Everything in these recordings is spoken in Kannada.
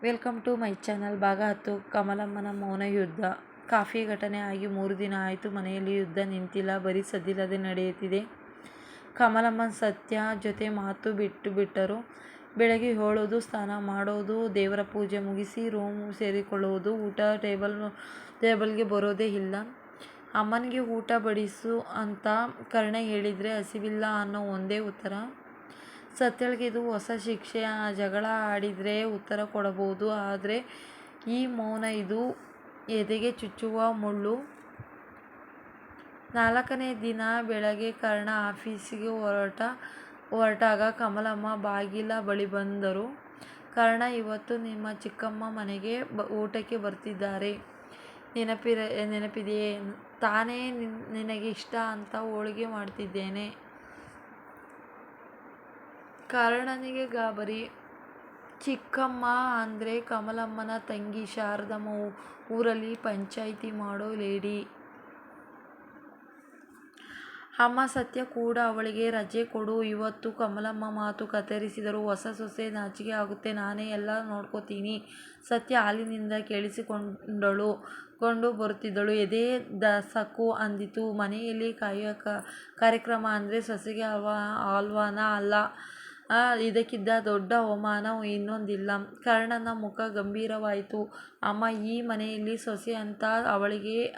Welcome to my channel. ಭಾಗ 10. ಕಮಲಮ್ಮನ ಮೌನ ಯುದ್ಧ. ಕಾಫಿ ಘಟನೆ ಆಗಿ 3 ದಿನ ಆಯಿತು. ಮನೆಯಲ್ಲಿ ಯುದ್ಧ ನಿಂತಿಲ್ಲ, ಬರೀ ಸದ್ದಿಲ್ಲದೆ ನಡೆಯುತ್ತಿದೆ. ಕಮಲಮ್ಮ ಸತ್ಯ ಜೊತೆ ಮಾತು ಬಿಟ್ಟರು. ಬೆಳಗ್ಗೆ ಏಳೋದು, ಸ್ನಾನ ಮಾಡೋದು, ದೇವರ ಪೂಜೆ ಮುಗಿಸಿ ರೂಮ್ ಸೇರಿಕೊಳ್ಳೋದು, ಊಟ ಟೇಬಲ್ಗೆ ಬರೋದೇ ಇಲ್ಲ. ಅಮ್ಮನಿಗೆ ಊಟ ಬಡಿಸು ಅಂತ ಕರ್ಣ ಹೇಳಿದ್ರೆ ಹಸಿವಿಲ್ಲ ಅನ್ನೋ ಒಂದೇ ಉತ್ತರ. ಸತ್ಯಳಿಗೆ ಇದು ಹೊಸ ಶಿಕ್ಷೆ. ಜಗಳ ಆಡಿದ್ರೆ ಉತ್ತರ ಕೊಡಬಹುದು, ಆದರೆ ಈ ಮೌನ ಇದು ಎದೆಗೆ ಚುಚ್ಚುವ ಮುಳ್ಳು. 4ನೇ ದಿನ ಬೆಳಗ್ಗೆ ಕರ್ಣ ಆಫೀಸಿಗೆ ಹೊರಟಾಗ ಕಮಲಮ್ಮ ಬಾಗಿಲ ಬಳಿ ಬಂದರು. ಕರ್ಣ, ಇವತ್ತು ನಿಮ್ಮ ಚಿಕ್ಕಮ್ಮ ಮನೆಗೆ ಊಟಕ್ಕೆ ಬರ್ತಿದ್ದಾರೆ, ನೆನಪಿದೆಯೇ? ತಾನೇ ನಿನಗೆ ಇಷ್ಟ ಅಂತ ಹೋಳಿಗೆ ಮಾಡ್ತಿದ್ದೇನೆ. ಕರ್ಣನಿಗೆ ಗಾಬರಿ. ಚಿಕ್ಕಮ್ಮ ಅಂದ್ರೆ ಕಮಲಮ್ಮನ ತಂಗಿ ಶಾರದಮ್ಮ, ಊರಲ್ಲಿ ಪಂಚಾಯಿತಿ ಮಾಡೋ ಲೇಡಿ. ಅಮ್ಮ, ಸತ್ಯ ಕೂಡ ಅವಳಿಗೆ ರಜೆ ಕೊಡು. ಇವತ್ತು ಕಮಲಮ್ಮ ಮಾತು ಕತ್ತರಿಸಿದರು. ಹೊಸ ಸೊಸೆ, ನಾಚಿಕೆ ಆಗುತ್ತೆ, ನಾನೇ ಎಲ್ಲ ನೋಡ್ಕೋತೀನಿ. ಸತ್ಯ ಹಾಲಿನಿಂದ ಕೇಳಿಸಿಕೊಂಡು ಬರುತ್ತಿದ್ದಳು. ಎದೆ ಧಸಕು ಅಂದಿತು. ಮನೆಯಲ್ಲಿ ಕಾರ್ಯಕ್ರಮ ಅಂದ್ರೆ ಸೊಸೆಗೆ ಆಹ್ವಾನ ಅಲ್ಲ. ಇದಕ್ಕಿಂತ ದೊಡ್ಡ ಅವಮಾನ ಇನ್ನೊಂದಿಲ್ಲ. ಕರ್ಣನ ಮುಖ ಗಂಭೀರವಾಯಿತು. ಅಮ್ಮ, ಈ ಮನೆಯಲ್ಲಿ ಸೊಸೆ ಅಂತ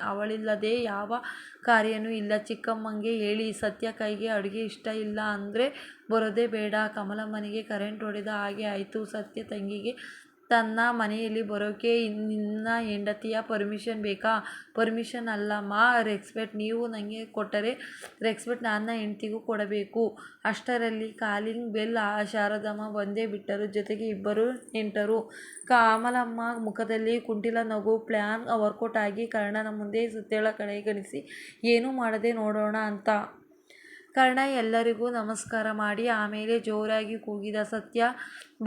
ಅವಳಿಲ್ಲದೆ ಯಾವ ಕಾರ್ಯನೂ ಇಲ್ಲ. ಚಿಕ್ಕಮ್ಮಂಗೆ ಹೇಳಿ, ಸತ್ಯ ಕೈಗೆ ಅಡುಗೆ ಇಷ್ಟ ಇಲ್ಲ ಅಂದ್ರೆ ಬರೋದೇ ಬೇಡ. ಕಮಲಮ್ಮನಿಗೆ ಕರೆಂಟ್ ಹೊಡೆದ ಹಾಗೆ ಆಯಿತು. ಸತ್ಯ ತಂಗಿಗೆ ತನ್ನ ಮನೆಯಲ್ಲಿ ಬರೋಕೆ ನಿನ್ನ ಹೆಂಡತಿಯ ಪರ್ಮಿಷನ್ ಬೇಕಾ? ಪರ್ಮಿಷನ್ ಅಲ್ಲಮ್ಮ, ರೆಸ್ಪೆಕ್ಟ್. ನೀವು ನನಗೆ ಕೊಟ್ಟರೆ ರೆಸ್ಪೆಕ್ಟ್ ನನ್ನ ಹೆಂಡತಿಗೂ ಕೊಡಬೇಕು. ಅಷ್ಟರಲ್ಲಿ ಕಾಲಿಂಗ್ ಬೆಲ್. ಶಾರದಮ್ಮ ಬಂದೇ ಬಿಟ್ಟರು. ಜೊತೆಗೆ ಇಬ್ಬರು ನೆಂಟರು. ಕಮಲಮ್ಮ ಮುಖದಲ್ಲಿ ಕುಟಿಲ ನಗು. ಪ್ಲಾನ್ ವರ್ಕೌಟ್ ಆಗಿ ಕರ್ಣನ ಮುಂದೆ ಸತ್ಯಳ ಕಡೆಗಣಿಸಿ ಏನೂ ಮಾಡದೆ ನೋಡೋಣ ಅಂತ. ಕರ್ಣ ಎಲ್ಲರಿಗೂ ನಮಸ್ಕಾರ ಮಾಡಿ ಆಮೇಲೆ ಜೋರಾಗಿ ಕೂಗಿದ, ಸತ್ಯ,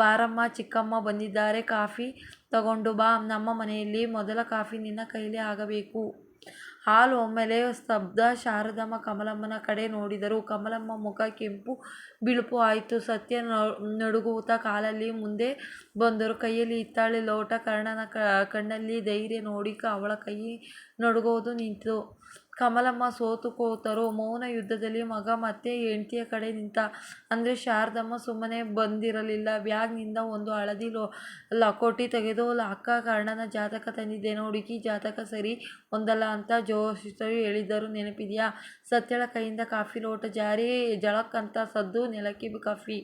ಬಾರಮ್ಮ, ಚಿಕ್ಕಮ್ಮ ಬಂದಿದ್ದಾರೆ, ಕಾಫಿ ತಗೊಂಡು ಬಾ. ನಮ್ಮ ಮನೆಯಲ್ಲಿ ಮೊದಲ ಕಾಫಿ ನಿನ್ನ ಕೈಲೇ ಆಗಬೇಕು. ಹಾಲ್ ಒಮ್ಮೆಲೆ ಸ್ತಬ್ಧ. ಶಾರದಮ್ಮ ಕಮಲಮ್ಮನ ಕಡೆ ನೋಡಿದರು. ಕಮಲಮ್ಮ ಮುಖ ಕೆಂಪು ಬಿಳುಪು ಆಯಿತು. ಸತ್ಯ ನಡುಗುತ್ತಾ ಕಾಲಲ್ಲಿ ಮುಂದೆ ಬಂದರು. ಕೈಯಲ್ಲಿ ಹಿತ್ತಾಳೆ ಲೋಟ. ಕರ್ಣನ ಕಣ್ಣಲ್ಲಿ ಧೈರ್ಯ ನೋಡಿ ಅವಳ ಕೈ ನಡುಗೋದು ನಿಂತು. ಕಮಲಮ್ಮ ಸೋತು ಕೂತರು. ಮೌನ ಯುದ್ಧದಲ್ಲಿ ಮಗ ಮತ್ತೆ ಹೆಂಡತಿಯ ಕಡೆ ನಿಂತ. ಅಂದ್ರೆ ಶಾರದಮ್ಮ ಸುಮ್ಮನೆ ಬಂದಿರಲಿಲ್ಲ. ಬ್ಯಾಗ್ ನಿಂದ ಒಂದು ಹಳದಿ ಲಕೋಟಿ ತೆಗೆದು, ಅಕ್ಕ, ಕರ್ಣನ ಜಾತಕ ತಂದಿದ್ದೇನೆ, ಹುಡುಗಿ ಜಾತಕ ಸರಿ ಹೊಂದಲ್ಲ ಅಂತ ಜೋಸಿಯರು ಹೇಳಿದ್ದರು, ನೆನಪಿದೆಯಾ? ಸತ್ಯಳ ಕೈಯಿಂದ ಕಾಫಿ ಲೋಟ ಜಾರಿ ಜಳಕ್ ಅಂತ ಸದ್ದು. ನೆಲಕ್ಕೆ ಕಾಫಿ